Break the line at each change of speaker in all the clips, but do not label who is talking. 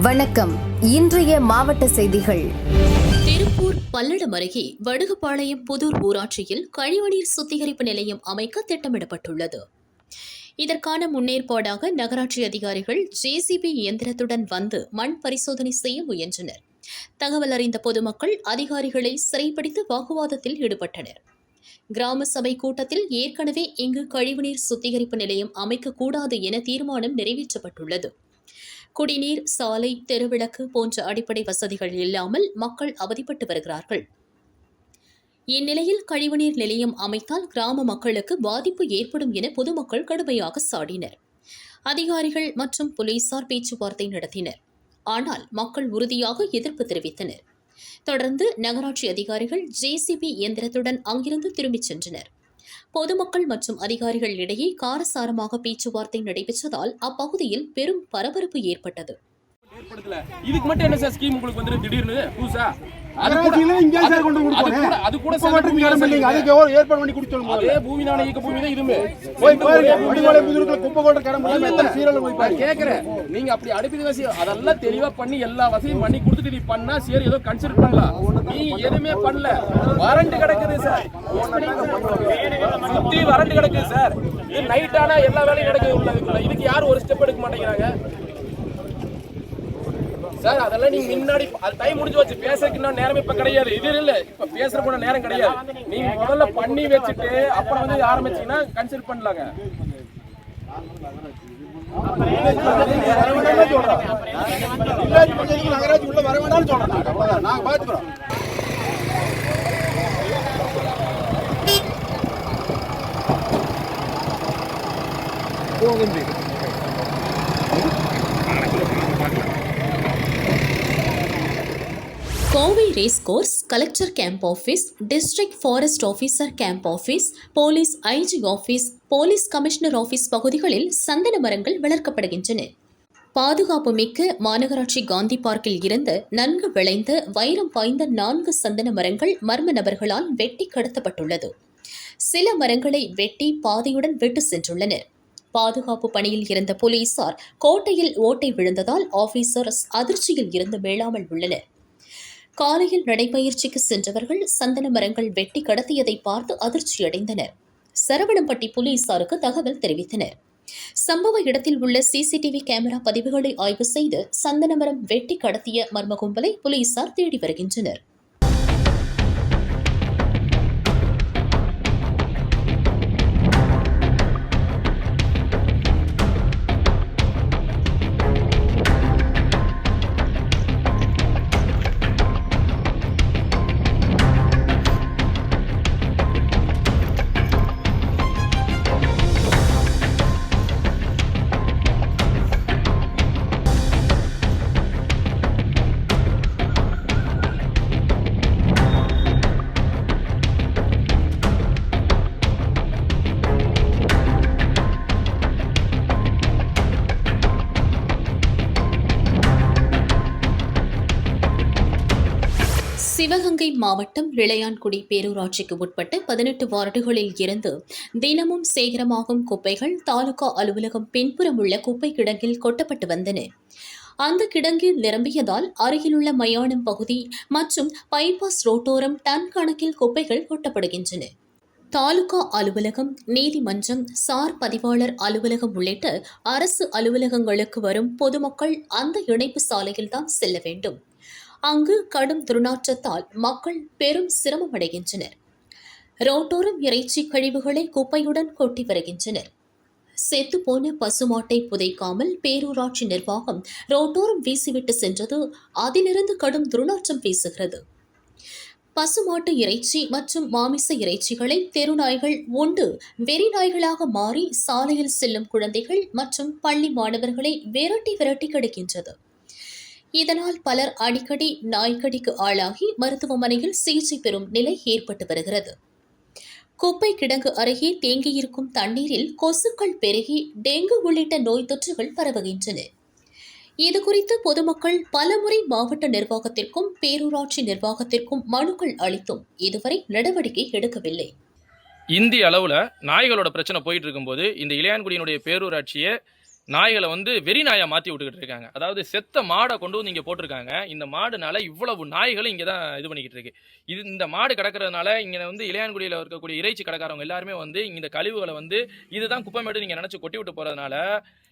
வணக்கம். இன்றைய மாவட்ட செய்திகள்.
திருப்பூர் பல்லடம் அருகே வடுகுபாளையம் புதூர் ஊராட்சியில் கழிவுநீர் சுத்திகரிப்பு நிலையம் அமைக்க திட்டமிடப்பட்டுள்ளது. இதற்கான முன்னேற்பாடாக நகராட்சி அதிகாரிகள் ஜேசிபி இயந்திரத்துடன் வந்து மண் பரிசோதனை செய்ய முயன்றனர். தகவல் அறிந்த பொதுமக்கள் அதிகாரிகளை சிறைப்பிடித்து வாக்குவாதத்தில் ஈடுபட்டனர். கிராம சபை கூட்டத்தில் ஏற்கனவே இங்கு கழிவுநீர் சுத்திகரிப்பு நிலையம் அமைக்கக்கூடாது என தீர்மானம் நிறைவேற்றப்பட்டுள்ளது. குடிநீர், சாலை, தெருவிளக்கு போன்ற அடிப்படை வசதிகள் இல்லாமல் மக்கள் அவதிப்பட்டு வருகிறார்கள். இந்நிலையில் கழிவுநீர் நிலையம் அமைத்தால் கிராம மக்களுக்கு பாதிப்பு ஏற்படும் என பொதுமக்கள் கடுமையாக சாடினர். அதிகாரிகள் மற்றும் போலீசார் பேச்சுவார்த்தை நடத்தினர். ஆனால் மக்கள் உறுதியாக எதிர்ப்பு தெரிவித்தனர். தொடர்ந்து நகராட்சி அதிகாரிகள் ஜேசிபி இயந்திரத்துடன் அங்கிருந்து திரும்பிச் சென்றனர். பொதுமக்கள் மற்றும் அதிகாரிகள் இடையே காரசாரமாக பேச்சுவார்த்தை நடைபெற்றதால் அப்பகுதியில் பெரும் பரபரப்பு ஏற்பட்டது.
இதுக்கு மட்டும் என்ன சார் ஸ்கீம் உங்களுக்கு வந்து திடீர்னு புதுசா நீங்க அப்படி அனுப்பி அதெல்லாம் தெளிவா பண்ணி எல்லா வசதியும் பண்ணி கொடுத்துட்டு நீ பண்ணா சரி ஏதோ கன்சிடர் பண்ணலாம். நீ எதுவுமே பண்ணல, வறண்டு கிடக்குது சார், சுத்தி வறண்டு கிடக்குது சார். இது நைட் ஆனா எல்லா வேலையும் நடக்குது. இதுக்கு யாரும் ஒரு ஸ்டெப் எடுக்க மாட்டேங்கிறாங்க சார். அதெல்லாம் நீங்க முன்னாடி டைம் முடிஞ்சு வச்சு பேசுறதுக்கு இன்னும் நேரம் இப்ப கிடையாது. இது இல்ல, இப்ப பேசுற கூட நேரம் கிடையாது. நீங்க முதல்ல பண்ணி வச்சுட்டு அப்புறம் வந்து ஆரம்பிச்சீங்கன்னா கன்சிடர் பண்ணலாங்க.
நகராட்சி உள்ள வர வேண்டாம்னு சொல்றேன். நாங்க பாத்துக்கிறோம்.
Kovai race course, collector camp office, district forest officer camp office, police IG office, police commissioner office பகுதிகளில் சந்தன மரங்கள் வளர்க்கப்படுகின்றன. பாதுகாப்பு மிக்க மாநகராட்சி காந்தி பார்க்கில் இருந்து நன்கு விளைந்த வைரம் பாய்ந்த 4 சந்தன மரங்கள் மர்ம நபர்களால் வெட்டி கடத்தப்பட்டுள்ளது. சில மரங்களை வெட்டி பாதையுடன் விட்டு சென்றுள்ளனர். பாதுகாப்பு பணியில் இருந்த போலீசார் கோட்டையில் ஓட்டை விழுந்ததால் ஆபீசர்ஸ் அதிர்ச்சியில் இருந்து மீளாமல் உள்ளனர். காலையில் நடைபயிற்சிக்கு சென்றவர்கள் சந்தன மரங்கள் வெட்டி கடத்தியதை பார்த்து அதிர்ச்சியடைந்தனர். சரவணம்பட்டி போலீசாருக்கு தகவல் தெரிவித்தனர். சம்பவ இடத்தில் உள்ள சிசிடிவி கேமரா பதிவுகளை ஆய்வு செய்து சந்தன மரம் வெட்டி கடத்திய மர்ம கும்பலை போலீசார் தேடி வருகின்றனர். சிவகங்கை மாவட்டம் இளையான்குடி பேரூராட்சிக்கு உட்பட்ட 18 வார்டுகளில் இருந்து தினமும் சேகரமாகும் குப்பைகள் தாலுகா அலுவலகம் பின்புறம் உள்ள குப்பை கிடங்கில் கொட்டப்பட்டு வந்தன. அந்த கிடங்கில் நிரம்பியதால் அருகிலுள்ள மயானம் பகுதி மற்றும் பைபாஸ் ரோட்டோரம் டன் கணக்கில் குப்பைகள் கொட்டப்படுகின்றன. தாலுகா அலுவலகம், நீதிமன்றம், சார் பதிவாளர் அலுவலகம் உள்ளிட்ட அரசு அலுவலகங்களுக்கு வரும் பொதுமக்கள் அந்த இணைப்பு சாலையில்தான் செல்ல வேண்டும். அங்கு கடும் துர்நாற்றத்தால் மக்கள் பெரும் சிரமமடைகின்றனர். ரோட்டோரம் இறைச்சி கழிவுகளை குப்பையுடன் கொட்டி வருகின்றனர். செத்துப்போன பசுமாட்டை புதைக்காமல் பேரூராட்சி நிர்வாகம் ரோட்டோரம் வீசிவிட்டு சென்றது அதிலிருந்து கடும் துர்நாற்றம் வீசுகிறது. பசுமாட்டு இறைச்சி மற்றும் மாமிச இறைச்சிகளை தெருநாய்கள் உண்டு வெறி நாய்களாக மாறி சாலையில் செல்லும் குழந்தைகள் மற்றும் பள்ளி மாணவர்களை விரட்டி கிடக்கின்றது. இதனால் பலர் அடிக்கடி நாய்க்கடிக்கு ஆளாகி மருத்துவமனையில் சிகிச்சை பெறும் நிலை ஏற்பட்டு வருகிறது. குப்பை கிடங்கு அருகே தேங்கியிருக்கும் தண்ணீரில் கொசுக்கள் பெருகி டெங்கு உள்ளிட்ட நோய் தொற்றுகள் பரவுகின்றன. இதுகுறித்து பொதுமக்கள் பலமுறை மாவட்ட நிர்வாகத்திற்கும் பேரூராட்சி நிர்வாகத்திற்கும் மனுக்கள் அளித்தும் இதுவரை நடவடிக்கை எடுக்கவில்லை.
இந்திய அளவில் நாய்களோட பிரச்சனை போயிட்டு இருக்கும்போது இந்த இளையான்குடியினுடைய பேரூராட்சியை நாய்களை வந்து வெறி நாயை மாற்றி விட்டுக்கிட்டு இருக்காங்க. அதாவது செத்த மாடை கொண்டு வந்து இங்கே போட்டிருக்காங்க. இந்த மாடுனால இவ்வளவு நாய்களும் இங்கே தான் இது பண்ணிக்கிட்டு இருக்கு. இந்த மாடு கிடக்கிறதுனால இங்கே வந்து இளையான்குடியில் இருக்கக்கூடிய இறைச்சி கடைக்காரவங்க எல்லாருமே வந்து இந்த கழிவுகளை வந்து இதுதான் குப்பைமேடு நீங்கள் நினச்சி கொட்டி விட்டு போகிறதுனால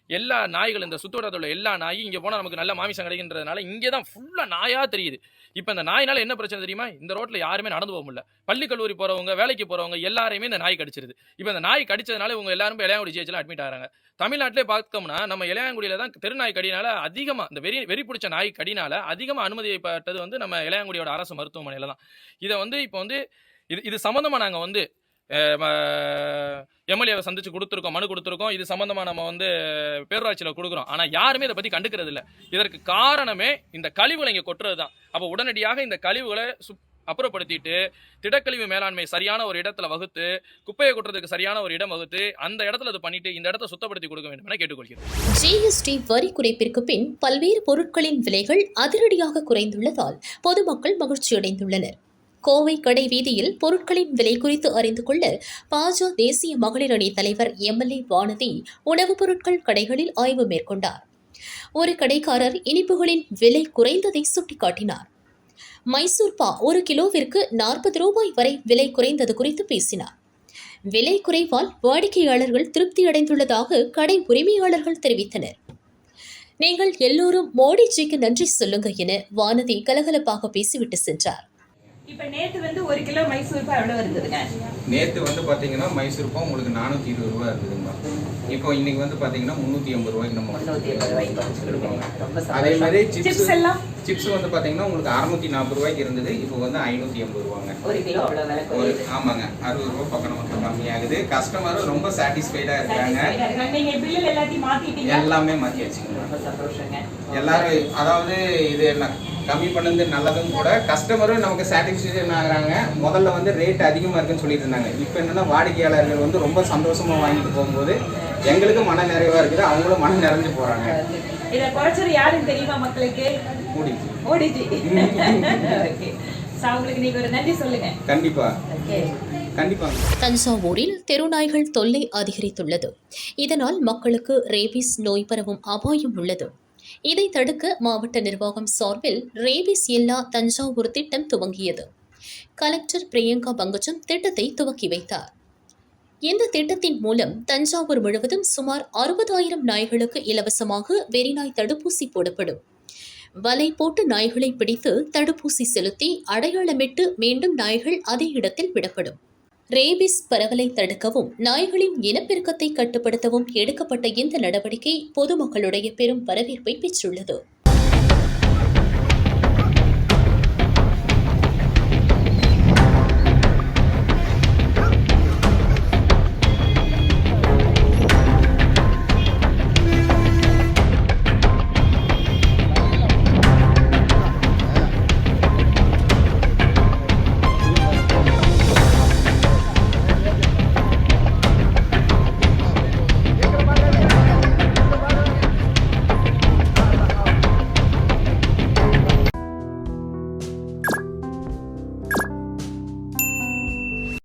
எல்லா நாய்கள் இந்த சுத்தோட்டத்தில் உள்ள எல்லா நாயும் இங்கே போனால் நமக்கு நல்ல மாமிசம் கிடைக்கின்றதுனால இங்கே தான் ஃபுல்லாக நாயாக தெரியுது. இப்போ இந்த நாயினால என்ன பிரச்சனை தெரியுமா? இந்த ரோட்டில் யாருமே நடந்து போக முடியல. பள்ளி கல்லூரி போகிறவங்க, வேலைக்கு போகிறவங்க எல்லாரையுமே இந்த நாய் கடிச்சிருது. இப்போ இந்த நாய் கடிச்சதுனால இவங்க எல்லாரும் இளையாங்குடி ஜிஹெச்ல அட்மிட் ஆகிறாங்க. தமிழ்நாட்டிலே பார்த்தோம்னா நம்ம இளையாங்குடியில் தான் தெருநாய் கடினால அதிகமாக இந்த வெறி பிடிச்ச நாய் கடினால அதிகமாக அனுமதிப்பட்டது வந்து நம்ம இளையாங்குடியோட அரசு மருத்துவமனையில் தான். இதை வந்து இப்போ வந்து இது சம்மந்தமாக நாங்கள் வந்து எம்எல்ஏவை சந்திச்சு கொடுத்துருக்கோம், மனு கொடுத்துருக்கோம். இது சம்பந்தமாக நம்ம வந்து பேரூராட்சியில் கொடுக்குறோம். ஆனால் யாருமே இதை பற்றி கண்டுக்கிறது இல்லை. இதற்கு காரணமே இந்த கழிவுகளை இங்கே கொட்டுறது தான். அப்போ உடனடியாக இந்த கழிவுகளை அப்புறப்படுத்திட்டு திடக்கழிவு மேலாண்மை சரியான ஒரு இடத்துல வகுத்து குப்பையை கொட்டுறதுக்கு சரியான ஒரு இடம் வகுத்து அந்த இடத்துல இது பண்ணிட்டு இந்த இடத்தை சுத்தப்படுத்தி கொடுக்க வேண்டும் என கேட்டுக்கொள்கிறேன்.
ஜிஎஸ்டி வரி குறைப்பிற்கு பின் பல்வேறு பொருட்களின் விலைகள் அதிரடியாக குறைந்துள்ளதால் பொதுமக்கள் மகிழ்ச்சியடைந்துள்ளனர். கோவை கடை வீதியில் பொருட்களின் விலை குறித்து அறிந்து கொள்ள பாஜ தேசிய மகளிர் அணி தலைவர் எம்எல்ஏ வானதி உணவுப் பொருட்கள் கடைகளில் ஆய்வு மேற்கொண்டார். ஒரு கடைக்காரர் இனிப்புகளின் விலை குறைந்ததை சுட்டிக்காட்டினார். மைசூர் பா 1 கிலோவிற்கு 40 ரூபாய் வரை விலை குறைந்தது குறித்து பேசினார். விலை குறைவால் வாடிக்கையாளர்கள் திருப்தியடைந்துள்ளதாக கடை உரிமையாளர்கள் தெரிவித்தனர். நீங்கள் எல்லோரும் மோடிஜிக்கு நன்றி சொல்லுங்க என வானதி கலகலப்பாக பேசிவிட்டு சென்றார்.
இப்ப நேத்து வந்து 1 கிலோ மைசூர் பா எவ்வளவு இருந்ததுங்க?
நேத்து வந்து பாத்தீங்கன்னா மைசூர் பா உங்களுக்கு 420 ரூபாய் இருந்ததுங்க. இப்போ இன்னைக்கு வந்து பாத்தீங்கன்னா 380 ரூபாய்க்கு நம்ம
380 ரூபாய்க்கு குறைச்சிருக்கோம்.
அதே மாதிரி
சிப்ஸ் எல்லாம்
சிப்ஸ் வந்து பாத்தீங்கன்னா உங்களுக்கு 640 ரூபாய்க்கு இருந்தது. இப்போ வந்து 580 ரூபாங்க.
1 கிலோ அவ்வளவு விலை குறையுது.
ஆமாங்க, 60 ரூபாய் பக்கம் நமக்கு கம்மியாகுது. கஸ்டமரும் ரொம்ப சாட்டிஸ்ஃபைடா இருக்காங்க.
நீங்க பில்லுல எல்லாத்தையும் மாத்திட்டீங்க?
எல்லாமே மாத்தியாச்சுங்க.
ரொம்ப சந்தோஷங்க.
எல்லாரும் அதாவது இது எல்லாம் கம்மி பண்ணது நல்லதும் கூட, கஸ்டமரும் நமக்கு சாட்டிஸ்ஃபேக்ஷன் ஆகுறாங்க. முதல்ல வந்து ரேட் அதிகமாக இருக்குன்னு சொல்லிட்டு இருந்தாங்க. இப்போ என்னன்னா வாடிக்கையாளர்கள் வந்து ரொம்ப சந்தோஷமா வாங்கிட்டு போகும்போது எங்களுக்கு மன நிறைவா இருக்குது, அவங்களும் மன நிறைஞ்சு போறாங்க.
இதை குறைச்சது யாருன்னு தெரியுமா மக்களுக்கு? மோடிஜி. ஓகே, அவங்களுக்கு நீங்க ஒரு நன்றி சொல்லுங்க.
கண்டிப்பா கண்டிப்பா.
தஞ்சாவூரில் தெருநாய்கள் தொல்லை அதிகரித்துள்ளது. இதனால் மக்களுக்கு ரேபிஸ் நோய் பரவும் அபாயம் உள்ளது. இதை தடுக்க மாவட்ட நிர்வாகம் சார்பில் ரேபிஸ் இல்லா தஞ்சாவூர் திட்டம் துவங்கியது. கலெக்டர் பிரியங்கா பங்கஜம் திட்டத்தை துவக்கி வைத்தார். இந்த திட்டத்தின் மூலம் தஞ்சாவூர் முழுவதும் சுமார் 60,000 நாய்களுக்கு இலவசமாக வெறிநாய் தடுப்பூசி போடப்படும். வலை போட்டு நாய்களை பிடித்து தடுப்பூசி செலுத்தி அடையாளமிட்டு மீண்டும் நாய்கள் அதே இடத்தில் விடப்படும். ரேபிஸ் பரவலை தடுக்கவும் நாய்களின் இனப்பெருக்கத்தை கட்டுப்படுத்தவும் எடுக்கப்பட்ட இந்த நடவடிக்கை பொதுமக்களுடைய பெரும் வரவேற்பை பெற்றுள்ளது.